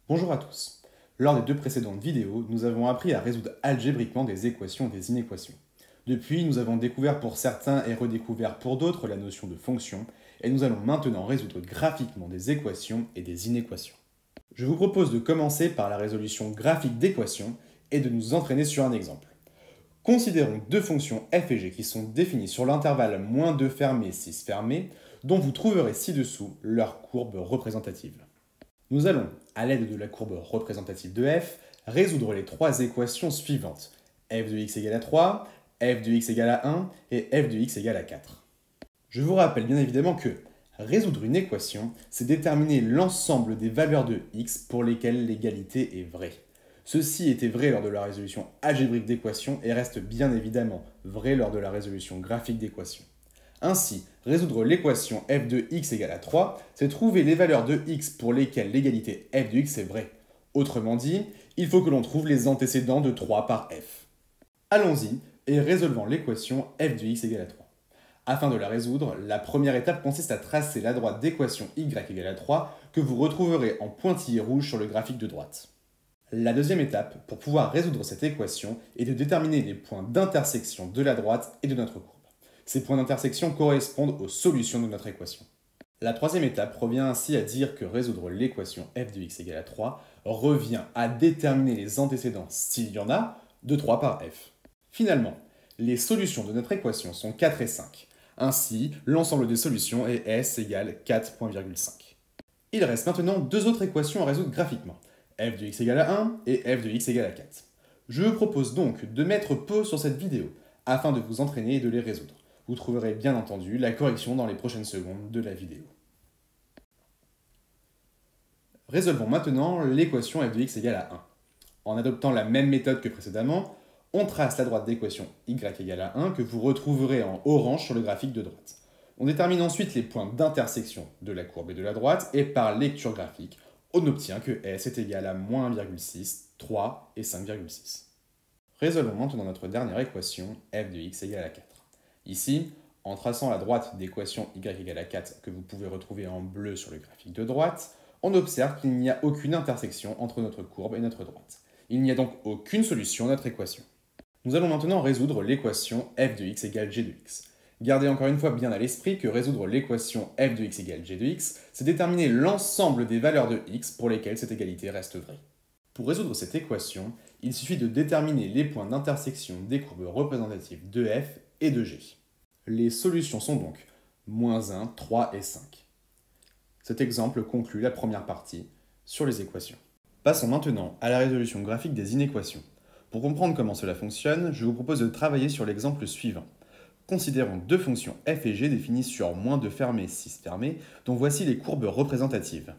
Bonjour à tous. Lors des deux précédentes vidéos, nous avons appris à résoudre algébriquement des équations et des inéquations. Depuis, nous avons découvert pour certains et redécouvert pour d'autres la notion de fonction, et nous allons maintenant résoudre graphiquement des équations et des inéquations. Je vous propose de commencer par la résolution graphique d'équations et de nous entraîner sur un exemple. Considérons deux fonctions f et g qui sont définies sur l'intervalle -2 fermé 6 fermé, dont vous trouverez ci-dessous leur courbe représentative. Nous allons, à l'aide de la courbe représentative de f, résoudre les trois équations suivantes. F de x égale à 3, f de x égale à 1 et f de x égale à 4. Je vous rappelle bien évidemment que résoudre une équation, c'est déterminer l'ensemble des valeurs de x pour lesquelles l'égalité est vraie. Ceci était vrai lors de la résolution algébrique d'équations et reste bien évidemment vrai lors de la résolution graphique d'équations. Ainsi, résoudre l'équation f de x égale à 3, c'est trouver les valeurs de x pour lesquelles l'égalité f de x est vraie. Autrement dit, il faut que l'on trouve les antécédents de 3 par f. Allons-y et résolvons l'équation f de x égale à 3. Afin de la résoudre, la première étape consiste à tracer la droite d'équation y égale à 3 que vous retrouverez en pointillé rouge sur le graphique de droite. La deuxième étape, pour pouvoir résoudre cette équation, est de déterminer les points d'intersection de la droite et de notre courbe. Ces points d'intersection correspondent aux solutions de notre équation. La troisième étape revient ainsi à dire que résoudre l'équation f de x égale à 3 revient à déterminer les antécédents, s'il y en a, de 3 par f. Finalement, les solutions de notre équation sont 4 et 5. Ainsi, l'ensemble des solutions est s égale 4,5. Il reste maintenant deux autres équations à résoudre graphiquement, f de x égale à 1 et f de x égale à 4. Je vous propose donc de mettre pause sur cette vidéo afin de vous entraîner et de les résoudre. Vous trouverez bien entendu la correction dans les prochaines secondes de la vidéo. Résolvons maintenant l'équation f de x égale à 1. En adoptant la même méthode que précédemment, on trace la droite d'équation y égale à 1 que vous retrouverez en orange sur le graphique de droite. On détermine ensuite les points d'intersection de la courbe et de la droite et par lecture graphique, on obtient que s est égal à -1,6, 3 et 5,6. Résolvons maintenant notre dernière équation f de x égale à 4. Ici, en traçant la droite d'équation y égale à 4 que vous pouvez retrouver en bleu sur le graphique de droite, on observe qu'il n'y a aucune intersection entre notre courbe et notre droite. Il n'y a donc aucune solution à notre équation. Nous allons maintenant résoudre l'équation f de x égale g de x. Gardez encore une fois bien à l'esprit que résoudre l'équation f de x égale g de x, c'est déterminer l'ensemble des valeurs de x pour lesquelles cette égalité reste vraie. Pour résoudre cette équation, il suffit de déterminer les points d'intersection des courbes représentatives de f et de g. Les solutions sont donc -1, 3 et 5. Cet exemple conclut la première partie sur les équations. Passons maintenant à la résolution graphique des inéquations. Pour comprendre comment cela fonctionne, je vous propose de travailler sur l'exemple suivant. Considérons deux fonctions f et g définies sur -2 fermé 6 fermé, dont voici les courbes représentatives.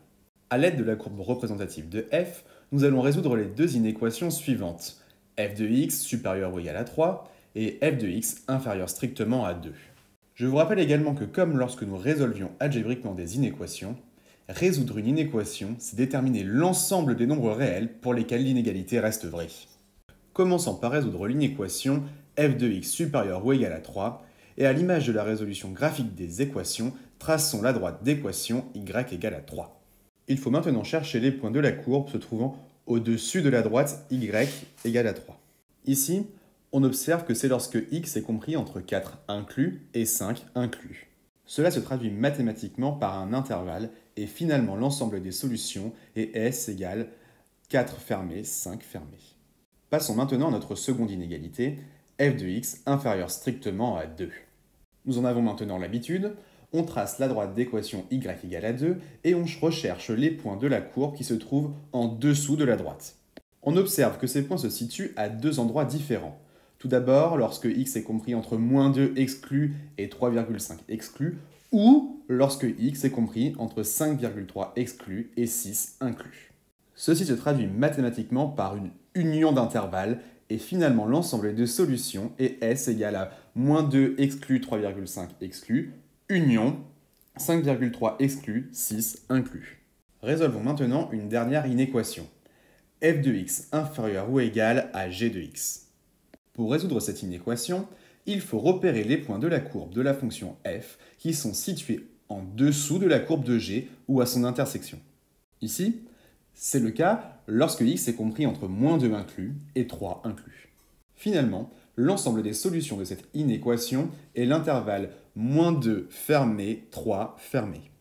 À l'aide de la courbe représentative de f, nous allons résoudre les deux inéquations suivantes. F de x supérieur ou égal à 3 et f de x inférieur strictement à 2. Je vous rappelle également que comme lorsque nous résolvions algébriquement des inéquations, résoudre une inéquation, c'est déterminer l'ensemble des nombres réels pour lesquels l'inégalité reste vraie. Commençons par résoudre l'inéquation f de x supérieur ou égal à 3, et à l'image de la résolution graphique des équations, traçons la droite d'équation y égale à 3. Il faut maintenant chercher les points de la courbe se trouvant au-dessus de la droite y égale à 3. Ici, on observe que c'est lorsque x est compris entre 4 inclus et 5 inclus. Cela se traduit mathématiquement par un intervalle et finalement l'ensemble des solutions est s égale 4 fermé, 5 fermé. Passons maintenant à notre seconde inégalité, f de x inférieur strictement à 2. Nous en avons maintenant l'habitude, on trace la droite d'équation y égale à 2 et on recherche les points de la courbe qui se trouvent en dessous de la droite. On observe que ces points se situent à deux endroits différents. Tout d'abord, lorsque x est compris entre -2 exclu et 3,5 exclu, ou lorsque x est compris entre 5,3 exclu et 6 inclus. Ceci se traduit mathématiquement par une union d'intervalles et finalement l'ensemble des solutions est s égale à -2 exclu 3,5 exclu, union 5,3 exclu 6 inclus. Résolvons maintenant une dernière inéquation. F de x inférieur ou égal à g de x. Pour résoudre cette inéquation, il faut repérer les points de la courbe de la fonction f qui sont situés en dessous de la courbe de g ou à son intersection. Ici, C'est le cas lorsque x est compris entre moins 2 inclus et 3 inclus. Finalement, l'ensemble des solutions de cette inéquation est l'intervalle moins 2 fermé, 3 fermé.